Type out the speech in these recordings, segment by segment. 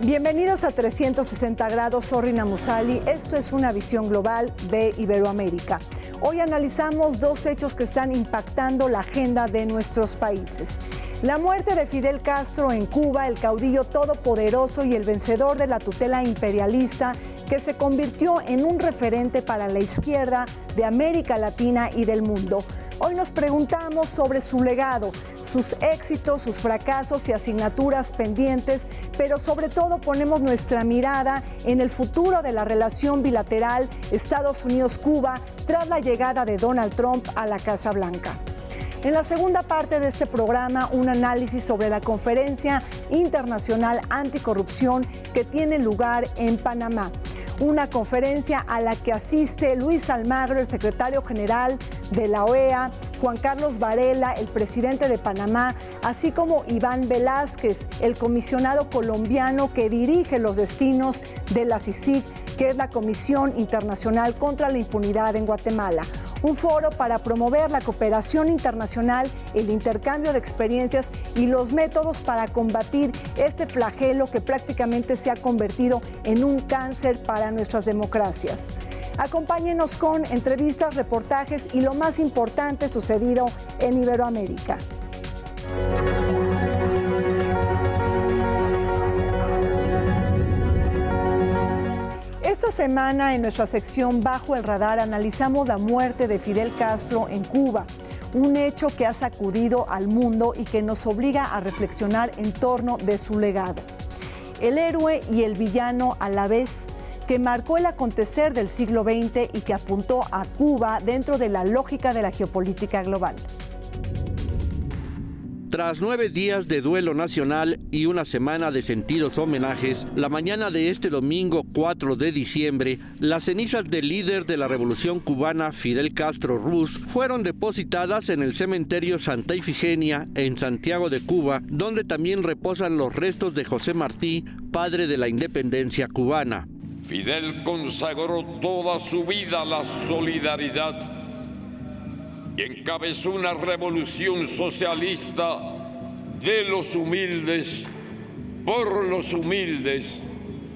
Bienvenidos a 360 grados, soy Rina Musali. Esto es una visión global de Iberoamérica. Hoy analizamos dos hechos que están impactando la agenda de nuestros países. La muerte de Fidel Castro en Cuba, el caudillo todopoderoso y el vencedor de la tutela imperialista que se convirtió en un referente para la izquierda de América Latina y del mundo. Hoy nos preguntamos sobre su legado, sus éxitos, sus fracasos y asignaturas pendientes, pero sobre todo ponemos nuestra mirada en el futuro de la relación bilateral Estados Unidos-Cuba tras la llegada de Donald Trump a la Casa Blanca. En la segunda parte de este programa, un análisis sobre la Conferencia Internacional Anticorrupción que tiene lugar en Panamá. Una conferencia a la que asiste Luis Almagro, el secretario general de la OEA, Juan Carlos Varela, el presidente de Panamá, así como Iván Velázquez, el comisionado colombiano que dirige los destinos de la CICIG, que es la Comisión Internacional contra la Impunidad en Guatemala. Un foro para promover la cooperación internacional, el intercambio de experiencias y los métodos para combatir este flagelo que prácticamente se ha convertido en un cáncer para nuestras democracias. Acompáñenos con entrevistas, reportajes y lo más importante sucedido en Iberoamérica. Esta semana en nuestra sección Bajo el Radar analizamos la muerte de Fidel Castro en Cuba, un hecho que ha sacudido al mundo y que nos obliga a reflexionar en torno de su legado. El héroe y el villano a la vez, que marcó el acontecer del siglo XX y que apuntó a Cuba dentro de la lógica de la geopolítica global. Tras 9 días de duelo nacional y una semana de sentidos homenajes, la mañana de este domingo 4 de diciembre, las cenizas del líder de la Revolución Cubana, Fidel Castro Ruz, fueron depositadas en el cementerio Santa Ifigenia, en Santiago de Cuba, donde también reposan los restos de José Martí, padre de la independencia cubana. Fidel consagró toda su vida a la solidaridad y encabezó una revolución socialista de los humildes, por los humildes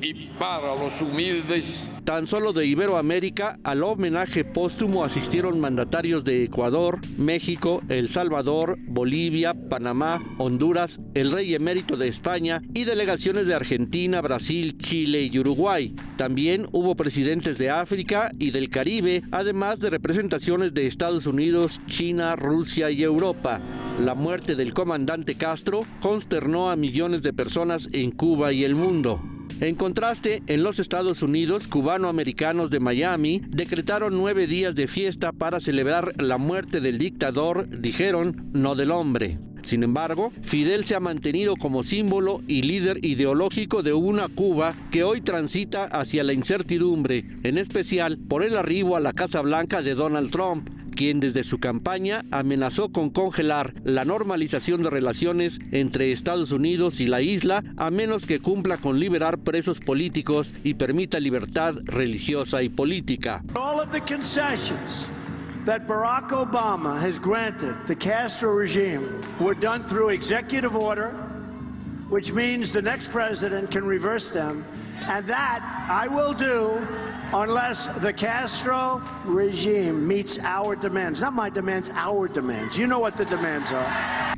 y para los humildes. Tan solo de Iberoamérica, al homenaje póstumo asistieron mandatarios de Ecuador, México, El Salvador, Bolivia, Panamá, Honduras, el rey emérito de España y delegaciones de Argentina, Brasil, Chile y Uruguay. También hubo presidentes de África y del Caribe, además de representaciones de Estados Unidos, China, Rusia y Europa. La muerte del comandante Castro consternó a millones de personas en Cuba y el mundo. En contraste, en los Estados Unidos, cubanoamericanos de Miami decretaron 9 días de fiesta para celebrar la muerte del dictador, dijeron, no del hombre. Sin embargo, Fidel se ha mantenido como símbolo y líder ideológico de una Cuba que hoy transita hacia la incertidumbre, en especial por el arribo a la Casa Blanca de Donald Trump, quien desde su campaña amenazó con congelar la normalización de relaciones entre Estados Unidos y la isla a menos que cumpla con liberar presos políticos y permita libertad religiosa y política. All of the concessions that Barack Obama has granted the Castro regime were done through executive order, which means the next president can reverse them, and that I will do unless the Castro regime meets our demands. Not my demands, our demands. You know what the demands are.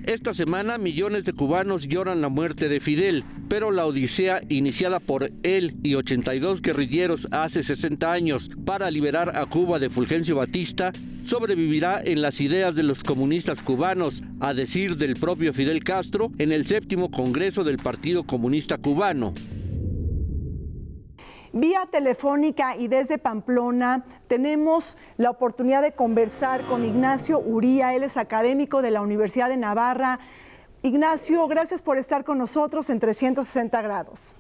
Esta semana millones de cubanos lloran la muerte de Fidel, pero la odisea iniciada por él y 82 guerrilleros hace 60 años para liberar a Cuba de Fulgencio Batista sobrevivirá en las ideas de los comunistas cubanos, a decir del propio Fidel Castro en el 7º Congreso del Partido Comunista Cubano. Vía telefónica y desde Pamplona tenemos la oportunidad de conversar con Ignacio Uría, él es académico de la Universidad de Navarra. Ignacio, gracias por estar con nosotros en 360 grados.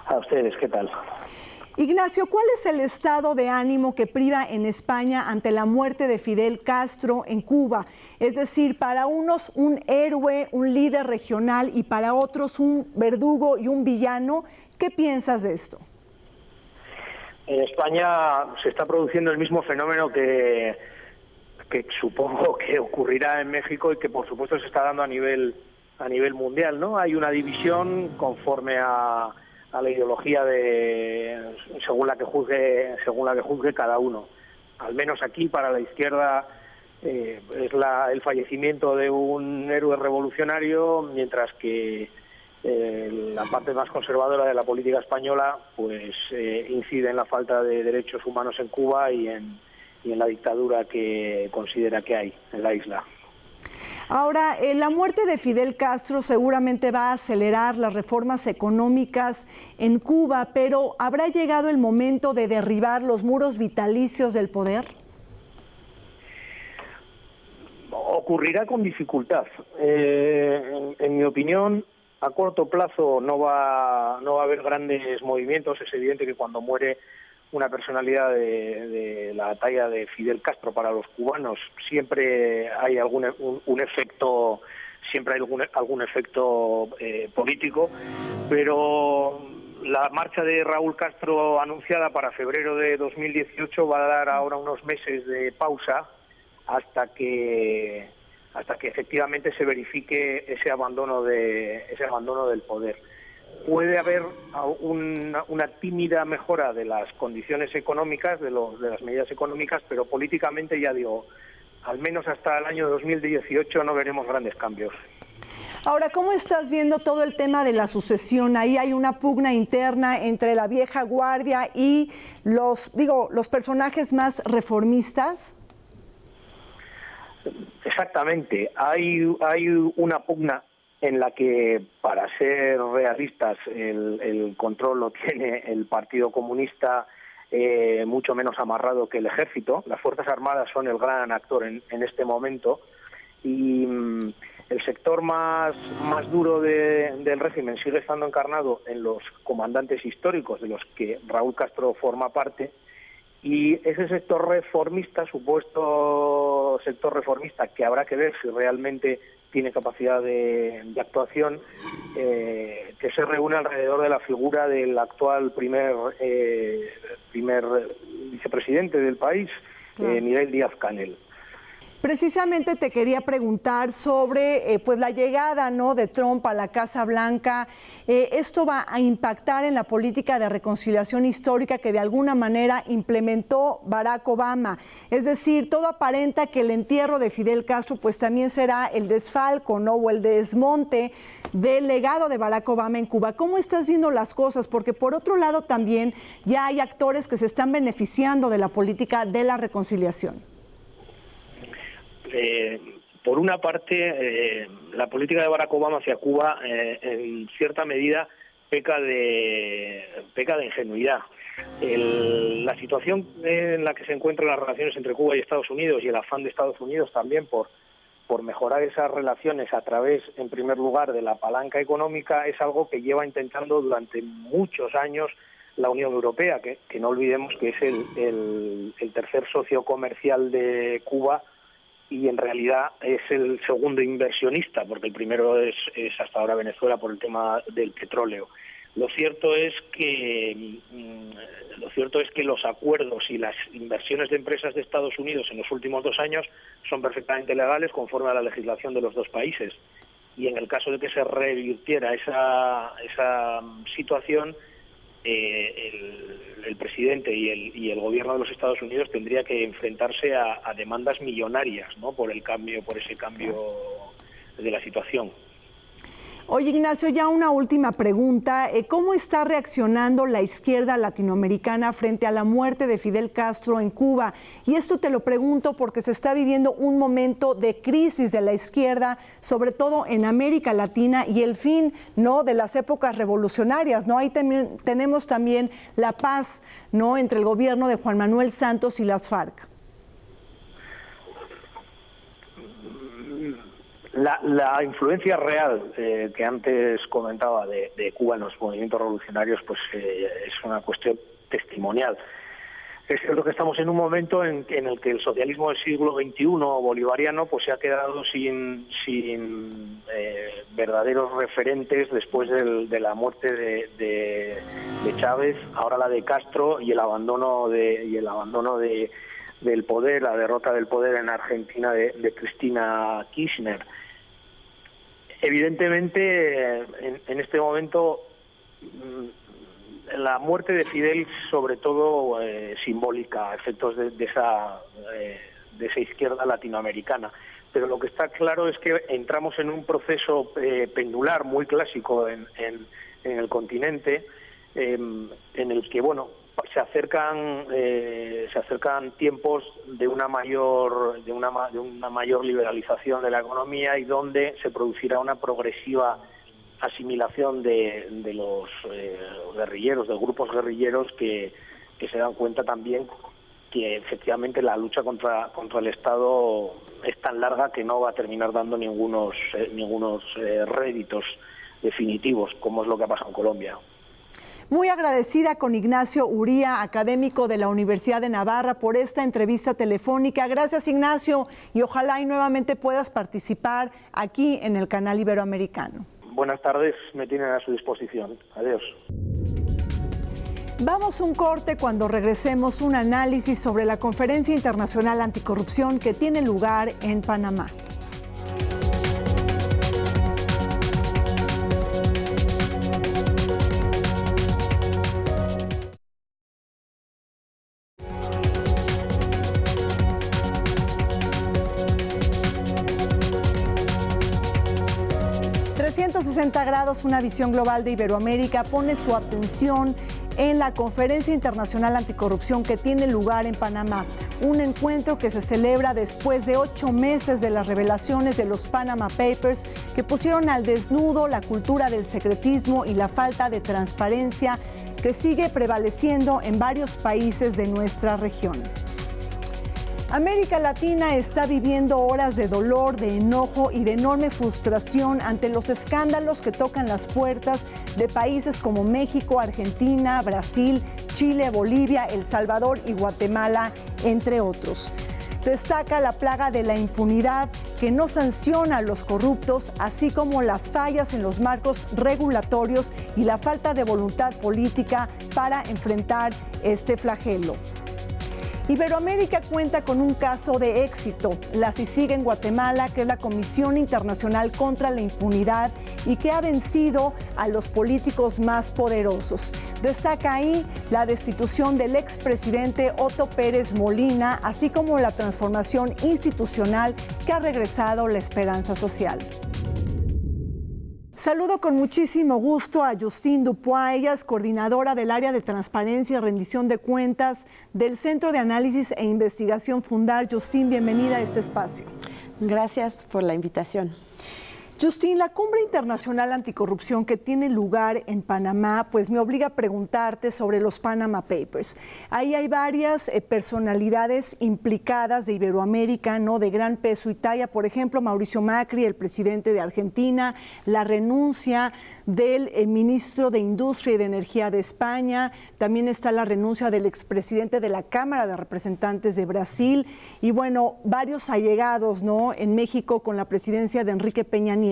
A ustedes, ¿qué tal? Ignacio, ¿cuál es el estado de ánimo que priva en España ante la muerte de Fidel Castro en Cuba? Es decir, para unos un héroe, un líder regional y para otros un verdugo y un villano. ¿Qué piensas de esto? En España se está produciendo el mismo fenómeno que supongo que ocurrirá en México y que por supuesto se está dando a nivel mundial, ¿no? Hay una división conforme a la ideología según la que juzgue cada uno. Al menos aquí para la izquierda es el fallecimiento de un héroe revolucionario, mientras que la parte más conservadora de la política española pues incide en la falta de derechos humanos en Cuba y en la dictadura que considera que hay en la isla. Ahora, la muerte de Fidel Castro seguramente va a acelerar las reformas económicas en Cuba, pero ¿habrá llegado el momento de derribar los muros vitalicios del poder? Ocurrirá con dificultad. En mi opinión, a corto plazo no va a haber grandes movimientos. Es evidente que cuando muere una personalidad de la talla de Fidel Castro para los cubanos siempre hay algún efecto político, pero la marcha de Raúl Castro anunciada para febrero de 2018 va a dar ahora unos meses de pausa hasta que efectivamente se verifique ese abandono del poder. Puede haber una tímida mejora de las condiciones económicas, de las medidas económicas, pero políticamente, ya digo, al menos hasta el año 2018 no veremos grandes cambios. Ahora, ¿cómo estás viendo todo el tema de la sucesión? Ahí hay una pugna interna entre la vieja guardia y los personajes más reformistas. Exactamente, hay una pugna en la que, para ser realistas, el control lo tiene el Partido Comunista mucho menos amarrado que el Ejército. Las Fuerzas Armadas son el gran actor en este momento y el sector más duro del régimen sigue estando encarnado en los comandantes históricos de los que Raúl Castro forma parte, y ese sector reformista, supuesto sector reformista, que habrá que ver si realmente tiene capacidad de actuación, que se reúne alrededor de la figura del actual primer vicepresidente del país, Miguel Díaz-Canel. Precisamente te quería preguntar sobre la llegada, ¿no?, de Trump a la Casa Blanca. ¿Esto va a impactar en la política de reconciliación histórica que de alguna manera implementó Barack Obama? Es decir, todo aparenta que el entierro de Fidel Castro pues también será el desfalco, ¿no?, o el desmonte del legado de Barack Obama en Cuba. ¿Cómo estás viendo las cosas? Porque por otro lado también ya hay actores que se están beneficiando de la política de la reconciliación. Por una parte, la política de Barack Obama hacia Cuba, en cierta medida, peca de ingenuidad. La situación en la que se encuentran las relaciones entre Cuba y Estados Unidos, y el afán de Estados Unidos también por mejorar esas relaciones a través, en primer lugar, de la palanca económica, es algo que lleva intentando durante muchos años la Unión Europea, que no olvidemos que es el tercer socio comercial de Cuba, y en realidad es el segundo inversionista, porque el primero es hasta ahora Venezuela por el tema del petróleo. Lo cierto es que los acuerdos y las inversiones de empresas de Estados Unidos en los últimos 2 años son perfectamente legales conforme a la legislación de los dos países. Y en el caso de que se revirtiera esa situación, el presidente y el gobierno de los Estados Unidos tendría que enfrentarse a demandas millonarias, ¿no?, por ese cambio de la situación. Oye, Ignacio, ya una última pregunta. ¿Cómo está reaccionando la izquierda latinoamericana frente a la muerte de Fidel Castro en Cuba? Y esto te lo pregunto porque se está viviendo un momento de crisis de la izquierda, sobre todo en América Latina, y el fin, ¿no?, de las épocas revolucionarias, ¿no? Ahí tenemos también la paz, ¿no?, entre el gobierno de Juan Manuel Santos y las FARC. La influencia real que antes comentaba de Cuba en los movimientos revolucionarios, pues es una cuestión testimonial. Es cierto que estamos en un momento en el que el socialismo del siglo XXI bolivariano pues se ha quedado sin verdaderos referentes después de la muerte de Chávez, ahora la de Castro y el abandono del poder, la derrota del poder en Argentina de Cristina Kirchner. Evidentemente, en este momento, la muerte de Fidel, sobre todo simbólica, a efectos de esa izquierda latinoamericana. Pero lo que está claro es que entramos en un proceso pendular muy clásico en el continente, en el que, bueno, se acercan tiempos de una mayor liberalización de la economía y donde se producirá una progresiva asimilación de los guerrilleros, de grupos guerrilleros que se dan cuenta también que efectivamente la lucha contra el Estado es tan larga que no va a terminar dando ningunos réditos definitivos, como es lo que ha pasado en Colombia. Muy agradecida con Ignacio Uría, académico de la Universidad de Navarra, por esta entrevista telefónica. Gracias, Ignacio, y ojalá y nuevamente puedas participar aquí en el canal Iberoamericano. Buenas tardes, me tienen a su disposición. Adiós. Vamos a un corte. Cuando regresemos, un análisis sobre la Conferencia Internacional Anticorrupción que tiene lugar en Panamá. Grados, una visión global de Iberoamérica, pone su atención en la Conferencia Internacional Anticorrupción que tiene lugar en Panamá, un encuentro que se celebra después de 8 meses de las revelaciones de los Panama Papers que pusieron al desnudo la cultura del secretismo y la falta de transparencia que sigue prevaleciendo en varios países de nuestra región. América Latina está viviendo horas de dolor, de enojo y de enorme frustración ante los escándalos que tocan las puertas de países como México, Argentina, Brasil, Chile, Bolivia, El Salvador y Guatemala, entre otros. Destaca la plaga de la impunidad que no sanciona a los corruptos, así como las fallas en los marcos regulatorios y la falta de voluntad política para enfrentar este flagelo. Iberoamérica cuenta con un caso de éxito, la CICIG en Guatemala, que es la Comisión Internacional contra la Impunidad y que ha vencido a los políticos más poderosos. Destaca ahí la destitución del expresidente Otto Pérez Molina, así como la transformación institucional que ha regresado la esperanza social. Saludo con muchísimo gusto a Justine Dupuy, ella es coordinadora del área de transparencia y rendición de cuentas del Centro de Análisis e Investigación Fundar. Justine, bienvenida a este espacio. Gracias por la invitación. Justine, la Cumbre Internacional Anticorrupción que tiene lugar en Panamá, pues me obliga a preguntarte sobre los Panama Papers. Ahí hay varias personalidades implicadas de Iberoamérica, ¿no?, de gran peso y talla. Por ejemplo, Mauricio Macri, el presidente de Argentina, la renuncia del ministro de Industria y de Energía de España, también está la renuncia del expresidente de la Cámara de Representantes de Brasil y, bueno, varios allegados, ¿no?, en México con la presidencia de Enrique Peña Nieto.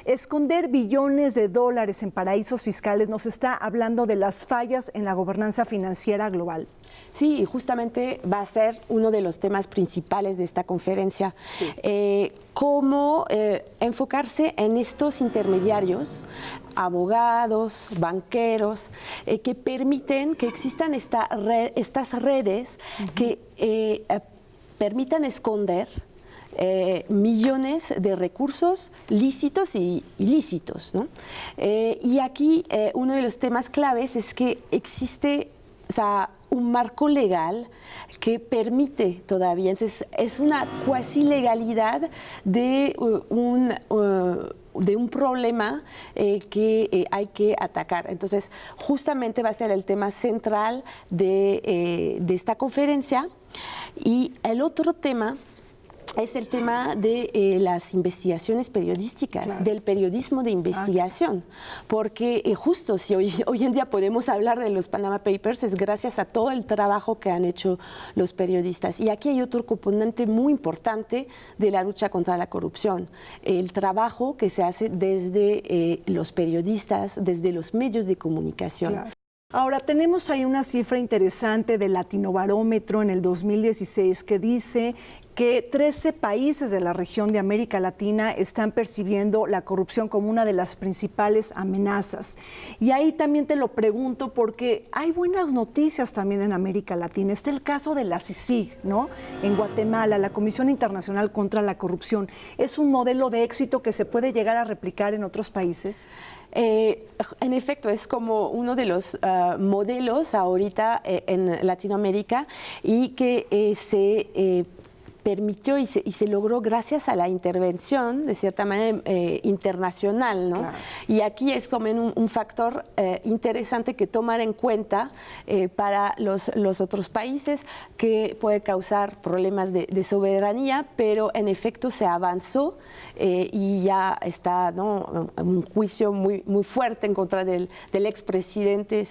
Esconder billones de dólares en paraísos fiscales nos está hablando de las fallas en la gobernanza financiera global. Sí, y justamente va a ser uno de los temas principales de esta conferencia. Sí. Cómo enfocarse en estos intermediarios, abogados, banqueros, que permiten que existan estas redes que permitan esconder millones de recursos lícitos y ilícitos, ¿no? Y aquí uno de los temas claves es que existe un marco legal que permite todavía, entonces es una cuasi legalidad de un problema que hay que atacar. Entonces justamente va a ser el tema central de esta conferencia. Y el otro tema es el tema de las investigaciones periodísticas, claro, del periodismo de investigación, porque justo si hoy en día podemos hablar de los Panama Papers es gracias a todo el trabajo que han hecho los periodistas. Y aquí hay otro componente muy importante de la lucha contra la corrupción, el trabajo que se hace desde los periodistas, desde los medios de comunicación. Claro. Ahora, tenemos ahí una cifra interesante del Latinobarómetro en el 2016 que dice que 13 países de la región de América Latina están percibiendo la corrupción como una de las principales amenazas. Y ahí también te lo pregunto porque hay buenas noticias también en América Latina. Está el caso de la CICIG, ¿no? En Guatemala, la Comisión Internacional contra la Corrupción. ¿Es un modelo de éxito que se puede llegar a replicar en otros países? En efecto, es como uno de los modelos ahorita en Latinoamérica y que se permitió y se logró gracias a la intervención, de cierta manera, internacional, ¿no? Claro. Y aquí es también un factor interesante que tomar en cuenta para los otros países, que puede causar problemas de soberanía, pero en efecto se avanzó y ya está, ¿no?, un juicio muy fuerte en contra del expresidente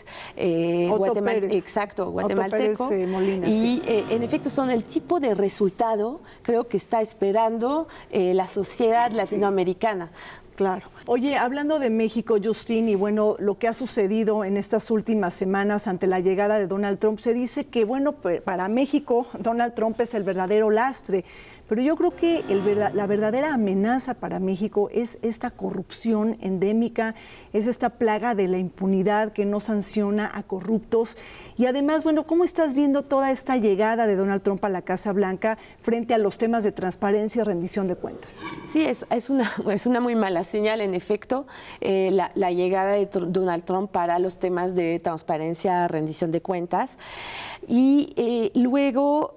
guatemalteco. Molina, y sí. En efecto son el tipo de resultado creo que está esperando la sociedad latinoamericana. Claro. Oye, hablando de México, Justín, y bueno, lo que ha sucedido en estas últimas semanas ante la llegada de Donald Trump, se dice que, bueno, para México, Donald Trump es el verdadero lastre, pero yo creo que la verdadera amenaza para México es esta corrupción endémica, es esta plaga de la impunidad que no sanciona a corruptos. Y además, bueno, ¿cómo estás viendo toda esta llegada de Donald Trump a la Casa Blanca frente a los temas de transparencia y rendición de cuentas? Sí, es una muy mala señal, en efecto, la llegada de Donald Trump para los temas de transparencia, rendición de cuentas. Y luego,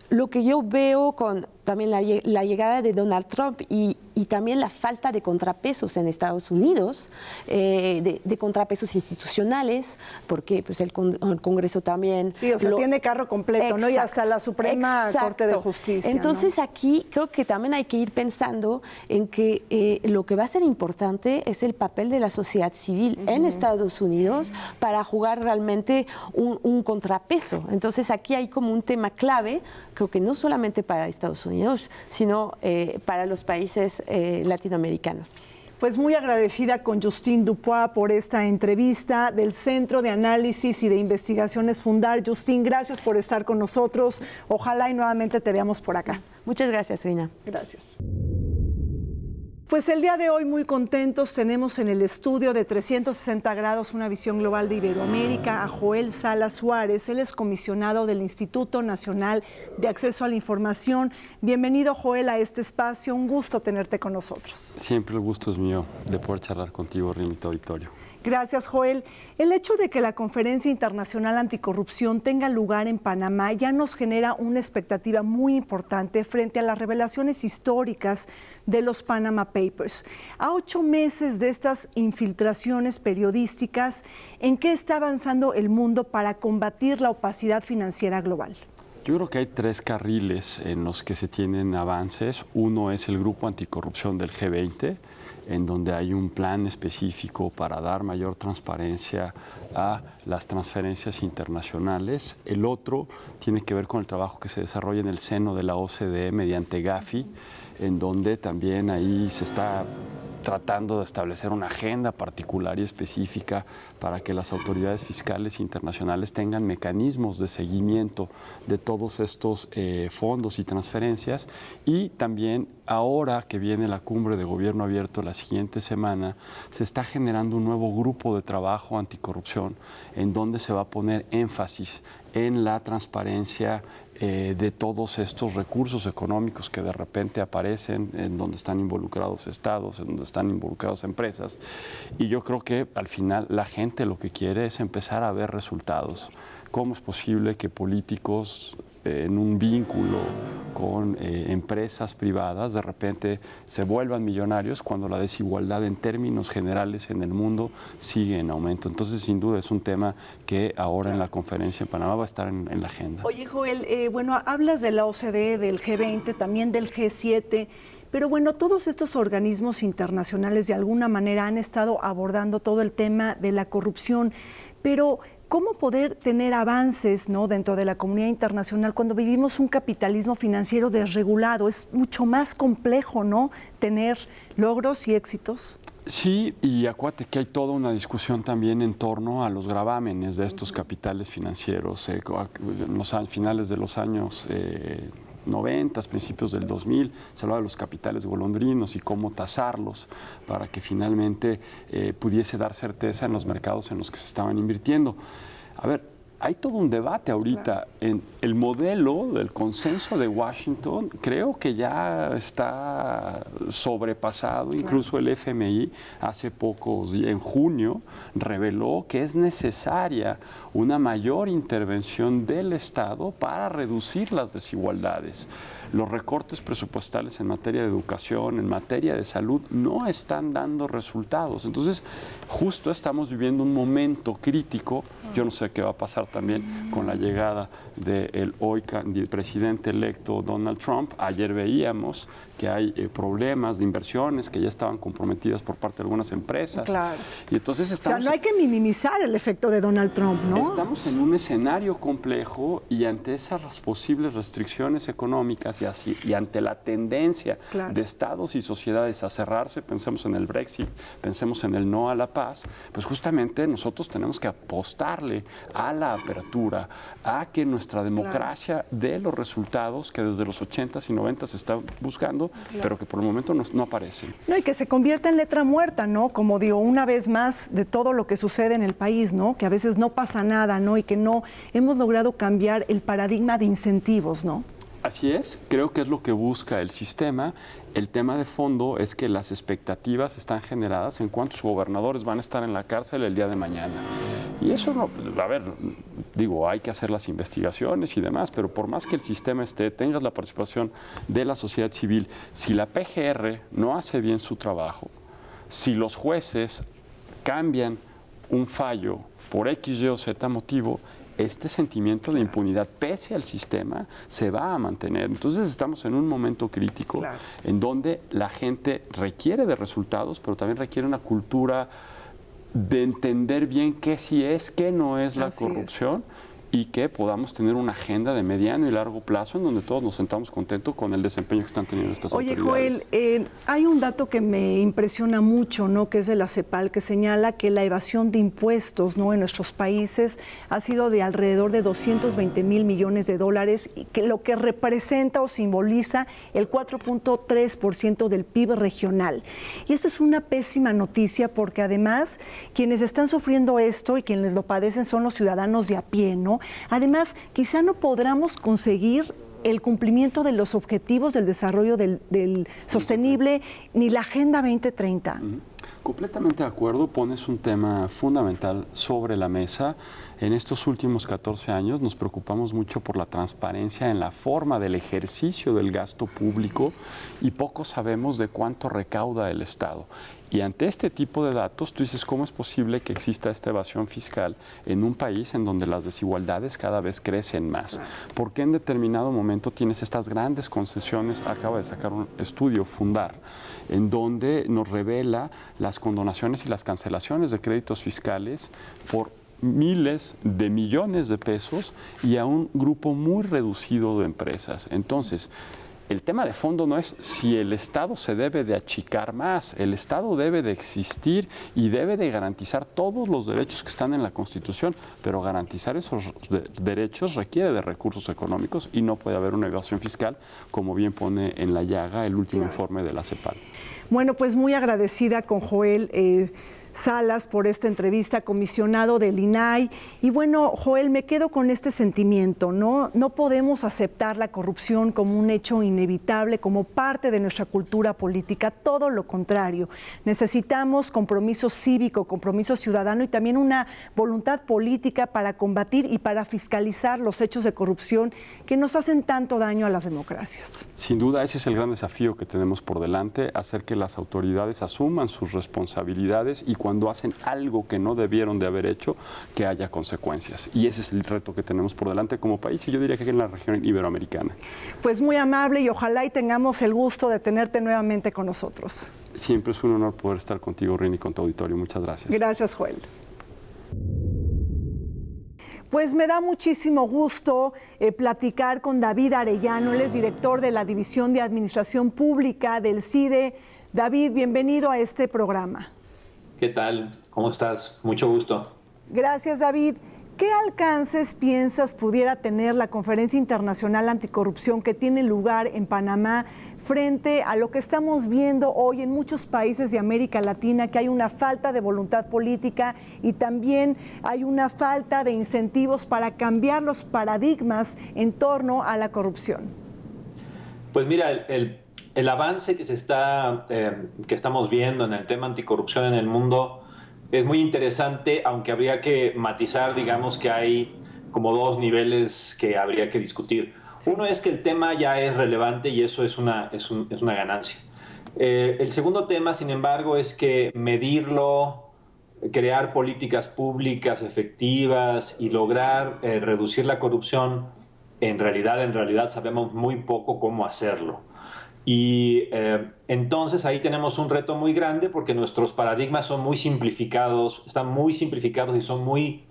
lo que yo veo con también la llegada de Donald Trump y también la falta de contrapesos en Estados Unidos, de contrapesos institucionales, porque pues el Congreso también... Sí, o sea, tiene carro completo, exacto, ¿no? Y hasta la Suprema Corte de Justicia. Entonces, ¿no? Aquí creo que también hay que ir pensando en que lo que va a ser importante es el papel de la sociedad civil en Estados Unidos para jugar realmente un contrapeso. Entonces, aquí hay como un tema clave, creo que no solamente para Estados Unidos, sino para los países latinoamericanos. Pues muy agradecida con Justine Dupois por esta entrevista del Centro de Análisis y de Investigaciones Fundar. Justine, gracias por estar con nosotros. Ojalá y nuevamente te veamos por acá. Muchas gracias, Reina. Gracias. Pues el día de hoy muy contentos tenemos en el estudio de 360 grados una visión global de Iberoamérica a Joel Salas Suárez. Él es comisionado del Instituto Nacional de Acceso a la Información. Bienvenido, Joel, a este espacio. Un gusto tenerte con nosotros. Siempre el gusto es mío de poder charlar contigo, Rinito Auditorio. Gracias, Joel. El hecho de que la Conferencia Internacional Anticorrupción tenga lugar en Panamá ya nos genera una expectativa muy importante frente a las revelaciones históricas de los Panama Papers. A 8 meses de estas infiltraciones periodísticas, ¿en qué está avanzando el mundo para combatir la opacidad financiera global? Yo creo que hay 3 carriles en los que se tienen avances. Uno es el Grupo Anticorrupción del G20, en donde hay un plan específico para dar mayor transparencia a las transferencias internacionales. El otro tiene que ver con el trabajo que se desarrolla en el seno de la OCDE mediante Gafi, en donde también ahí se está tratando de establecer una agenda particular y específica para que las autoridades fiscales internacionales tengan mecanismos de seguimiento de todos estos fondos y transferencias. Y también ahora que viene la cumbre de gobierno abierto la siguiente semana, se está generando un nuevo grupo de trabajo anticorrupción en donde se va a poner énfasis en la transparencia de todos estos recursos económicos que de repente aparecen, en donde están involucrados estados, en donde están involucradas empresas. Y yo creo que al final la gente lo que quiere es empezar a ver resultados. cómo es posible que políticos en un vínculo con empresas privadas de repente se vuelvan millonarios cuando la desigualdad en términos generales en el mundo sigue en aumento. Entonces, sin duda, es un tema que ahora en la conferencia en Panamá va a estar en la agenda. Oye, Joel, bueno, hablas de la OCDE, del G20, también del G7, pero bueno, todos estos organismos internacionales de alguna manera han estado abordando todo el tema de la corrupción, pero ¿cómo poder tener avances, ¿no?, dentro de la comunidad internacional cuando vivimos un capitalismo financiero desregulado? Es mucho más complejo, ¿no?, tener logros y éxitos. Sí, y acuérdate que hay toda una discusión también en torno a los gravámenes de estos capitales financieros. En los finales de los años 90, principios del 2000, se hablaba de los capitales golondrinos y cómo tasarlos para que finalmente pudiese dar certeza en los mercados en los que se estaban invirtiendo. A ver, hay todo un debate ahorita en el modelo del consenso de Washington. Creo que ya está sobrepasado. Incluso el FMI hace pocos días, en junio, reveló que es necesaria una mayor intervención del Estado para reducir las desigualdades. Los recortes presupuestales en materia de educación, en materia de salud, no están dando resultados. Entonces, justo estamos viviendo un momento crítico. Yo no sé qué va a pasar también con la llegada del presidente electo Donald Trump. Ayer veíamos que hay problemas de inversiones que ya estaban comprometidas por parte de algunas empresas. Claro. Y entonces estamos, o sea, no hay que minimizar el efecto de Donald Trump, ¿no? Estamos en un escenario complejo y ante esas posibles restricciones económicas y ante la tendencia de estados y sociedades a cerrarse, pensemos en el Brexit, pensemos en el no a la paz, pues justamente nosotros tenemos que apostarle a la apertura, a que nuestra democracia dé los resultados que desde los 80s y 90s se está buscando, pero que por el momento no aparecen. No, y que se convierta en letra muerta, ¿no? Como digo, una vez más, de todo lo que sucede en el país, ¿no? Que a veces no pasa nada, ¿no? Y que no hemos logrado cambiar el paradigma de incentivos, ¿no? Así es, creo que es lo que busca el sistema. El tema de fondo es que las expectativas están generadas en cuántos gobernadores van a estar en la cárcel el día de mañana. Y eso no, a ver, digo, hay que hacer las investigaciones y demás, pero por más que el sistema tengas la participación de la sociedad civil, si la PGR no hace bien su trabajo, si los jueces cambian un fallo por X, Y o Z motivo, este sentimiento de impunidad, pese al sistema, se va a mantener. Entonces estamos en un momento crítico en donde la gente requiere de resultados, pero también requiere una cultura de entender bien qué sí es, qué no es la corrupción. Y que podamos tener una agenda de mediano y largo plazo en donde todos nos sentamos contentos con el desempeño que están teniendo estas autoridades. Oye, Joel, hay un dato que me impresiona mucho, ¿no?, que es de la CEPAL, que señala que la evasión de impuestos, ¿no?, en nuestros países ha sido de alrededor de 220,000 millones de dólares, lo que representa o simboliza el 4.3% del PIB regional. Y esto es una pésima noticia porque además quienes están sufriendo esto y quienes lo padecen son los ciudadanos de a pie, ¿no? Además, quizá no podamos conseguir el cumplimiento de los objetivos del desarrollo del sostenible ni la Agenda 2030. Completamente de acuerdo, pones un tema fundamental sobre la mesa. En estos últimos 14 años nos preocupamos mucho por la transparencia en la forma del ejercicio del gasto público y poco sabemos de cuánto recauda el Estado. Y ante este tipo de datos, tú dices, ¿cómo es posible que exista esta evasión fiscal en un país en donde las desigualdades cada vez crecen más? ¿Por qué en determinado momento tienes estas grandes concesiones? Acaba de sacar un estudio, Fundar, en donde nos revela las condonaciones y las cancelaciones de créditos fiscales por miles de millones de pesos y a un grupo muy reducido de empresas. Entonces, el tema de fondo no es si el Estado se debe de achicar más, el Estado debe de existir y debe de garantizar todos los derechos que están en la Constitución, pero garantizar esos derechos requiere de recursos económicos y no puede haber una evasión fiscal, como bien pone en la llaga el último informe de la CEPAL. Bueno, pues muy agradecida con Joel. Salas, por esta entrevista, comisionado del INAI. Y bueno, Joel, me quedo con este sentimiento, ¿no? No podemos aceptar la corrupción como un hecho inevitable, como parte de nuestra cultura política, todo lo contrario. Necesitamos compromiso cívico, compromiso ciudadano y también una voluntad política para combatir y para fiscalizar los hechos de corrupción que nos hacen tanto daño a las democracias. Sin duda, ese es el gran desafío que tenemos por delante, hacer que las autoridades asuman sus responsabilidades y cuando hacen algo que no debieron de haber hecho, que haya consecuencias. Y ese es el reto que tenemos por delante como país y yo diría que en la región iberoamericana. Pues muy amable y ojalá y tengamos el gusto de tenerte nuevamente con nosotros. Siempre es un honor poder estar contigo, Rini, y con tu auditorio. Muchas gracias. Gracias, Joel. Pues me da muchísimo gusto platicar con David Arellano, él es director de la División de Administración Pública del CIDE. David, bienvenido a este programa. ¿Qué tal? ¿Cómo estás? Mucho gusto. Gracias, David. ¿Qué alcances piensas pudiera tener la Conferencia Internacional Anticorrupción que tiene lugar en Panamá frente a lo que estamos viendo hoy en muchos países de América Latina, que hay una falta de voluntad política y también hay una falta de incentivos para cambiar los paradigmas en torno a la corrupción? Pues mira, el avance que estamos viendo en el tema anticorrupción en el mundo es muy interesante, aunque habría que matizar, digamos que hay como dos niveles que habría que discutir. Sí. Uno es que el tema ya es relevante y eso es una ganancia. El segundo tema, sin embargo, es que medirlo, crear políticas públicas efectivas y lograr reducir la corrupción, en realidad sabemos muy poco cómo hacerlo. Y entonces ahí tenemos un reto muy grande porque nuestros paradigmas son muy simplificados, están muy simplificados y son muy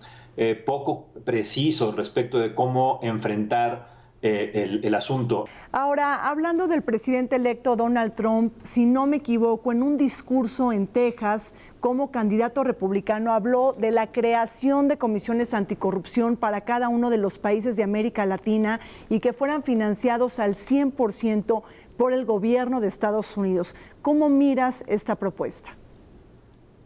poco precisos respecto de cómo enfrentar el asunto. Ahora, hablando del presidente electo Donald Trump, si no me equivoco, en un discurso en Texas, como candidato republicano, habló de la creación de comisiones anticorrupción para cada uno de los países de América Latina y que fueran financiados al 100% por el gobierno de Estados Unidos. ¿Cómo miras esta propuesta?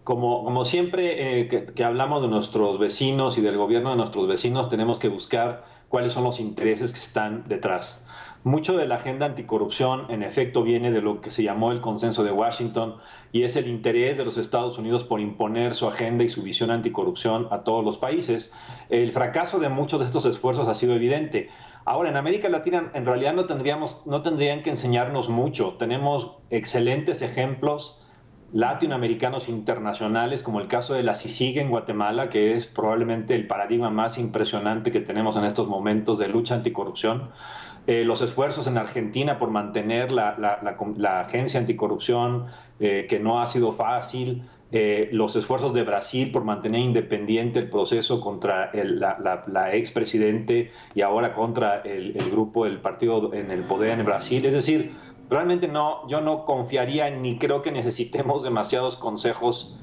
Como siempre que hablamos de nuestros vecinos y del gobierno de nuestros vecinos, tenemos que buscar cuáles son los intereses que están detrás. Mucho de la agenda anticorrupción, en efecto, viene de lo que se llamó el Consenso de Washington y es el interés de los Estados Unidos por imponer su agenda y su visión anticorrupción a todos los países. El fracaso de muchos de estos esfuerzos ha sido evidente. Ahora, en América Latina, en realidad no tendrían que enseñarnos mucho. Tenemos excelentes ejemplos latinoamericanos internacionales, como el caso de la CICIG en Guatemala, que es probablemente el paradigma más impresionante que tenemos en estos momentos de lucha anticorrupción. Los esfuerzos en Argentina por mantener la agencia anticorrupción, que no ha sido fácil. Los esfuerzos de Brasil por mantener independiente el proceso contra la expresidente y ahora contra el grupo del partido en el poder en Brasil. Es decir, realmente yo no confiaría ni creo que necesitemos demasiados consejos.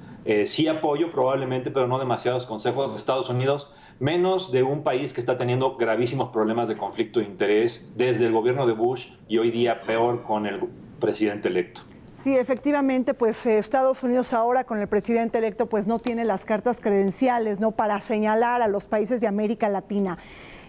Sí apoyo probablemente, pero no demasiados consejos de Estados Unidos, menos de un país que está teniendo gravísimos problemas de conflicto de interés desde el gobierno de Bush y hoy día peor con el presidente electo. Sí, efectivamente, pues Estados Unidos ahora con el presidente electo pues no tiene las cartas credenciales, ¿no?, para señalar a los países de América Latina.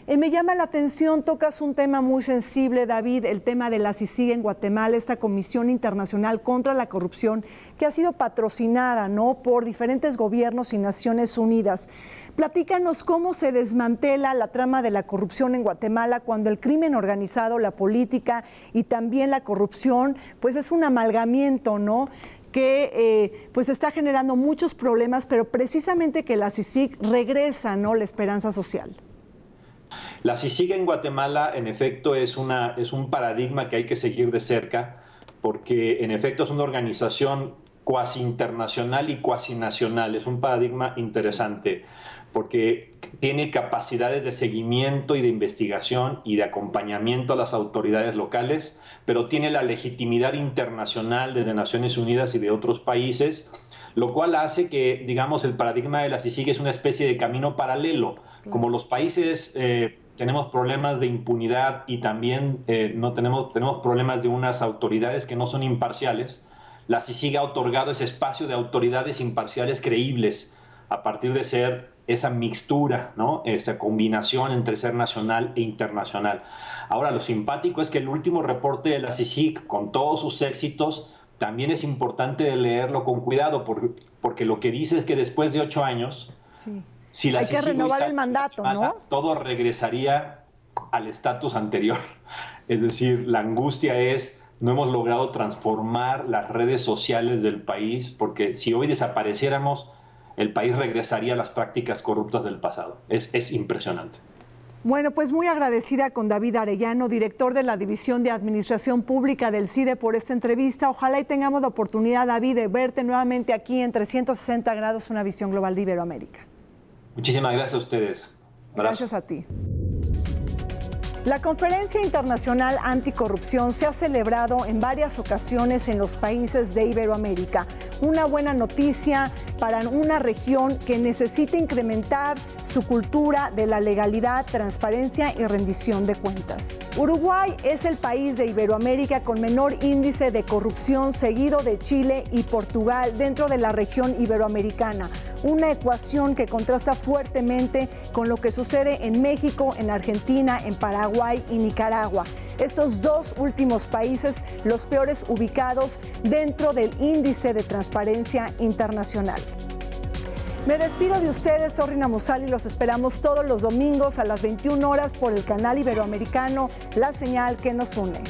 Me llama la atención, tocas un tema muy sensible, David, el tema de la CICIG en Guatemala, esta Comisión Internacional contra la Corrupción, que ha sido patrocinada, ¿no?, por diferentes gobiernos y Naciones Unidas. Platícanos cómo se desmantela la trama de la corrupción en Guatemala cuando el crimen organizado, la política y también la corrupción, pues es un amalgamiento, ¿no?, que pues está generando muchos problemas, pero precisamente que la CICIG regresa, ¿no?, la esperanza social. La CICIG en Guatemala, en efecto, es un paradigma que hay que seguir de cerca, porque en efecto es una organización cuasi internacional y cuasi nacional. Es un paradigma interesante, porque tiene capacidades de seguimiento y de investigación y de acompañamiento a las autoridades locales, pero tiene la legitimidad internacional desde Naciones Unidas y de otros países, lo cual hace que, digamos, el paradigma de la CICIG es una especie de camino paralelo. Como los países tenemos problemas de impunidad y también tenemos problemas de unas autoridades que no son imparciales, la CICIG ha otorgado ese espacio de autoridades imparciales creíbles a partir de ser esa mixtura, ¿no? Esa combinación entre ser nacional e internacional. Ahora, lo simpático es que el último reporte de la CICIG, con todos sus éxitos, también es importante leerlo con cuidado, porque lo que dice es que después de 8 años, sí, si la hay que renovar el mandato, ¿no? Todo regresaría al estatus anterior. Es decir, la angustia es, no hemos logrado transformar las redes sociales del país, porque si hoy desapareciéramos, el país regresaría a las prácticas corruptas del pasado. Es impresionante. Bueno, pues muy agradecida con David Arellano, director de la División de Administración Pública del CIDE, por esta entrevista. Ojalá y tengamos la oportunidad, David, de verte nuevamente aquí en 360 grados, una visión global de Iberoamérica. Muchísimas gracias a ustedes. Gracias a ti. La Conferencia Internacional Anticorrupción se ha celebrado en varias ocasiones en los países de Iberoamérica. Una buena noticia para una región que necesita incrementar su cultura de la legalidad, transparencia y rendición de cuentas. Uruguay es el país de Iberoamérica con menor índice de corrupción, seguido de Chile y Portugal dentro de la región iberoamericana. Una ecuación que contrasta fuertemente con lo que sucede en México, en Argentina, en Paraguay y Nicaragua. Estos dos últimos países, los peores ubicados dentro del índice de transparencia internacional. Me despido de ustedes, soy Rina Musali, los esperamos todos los domingos a las 21 horas por el canal iberoamericano, la señal que nos une.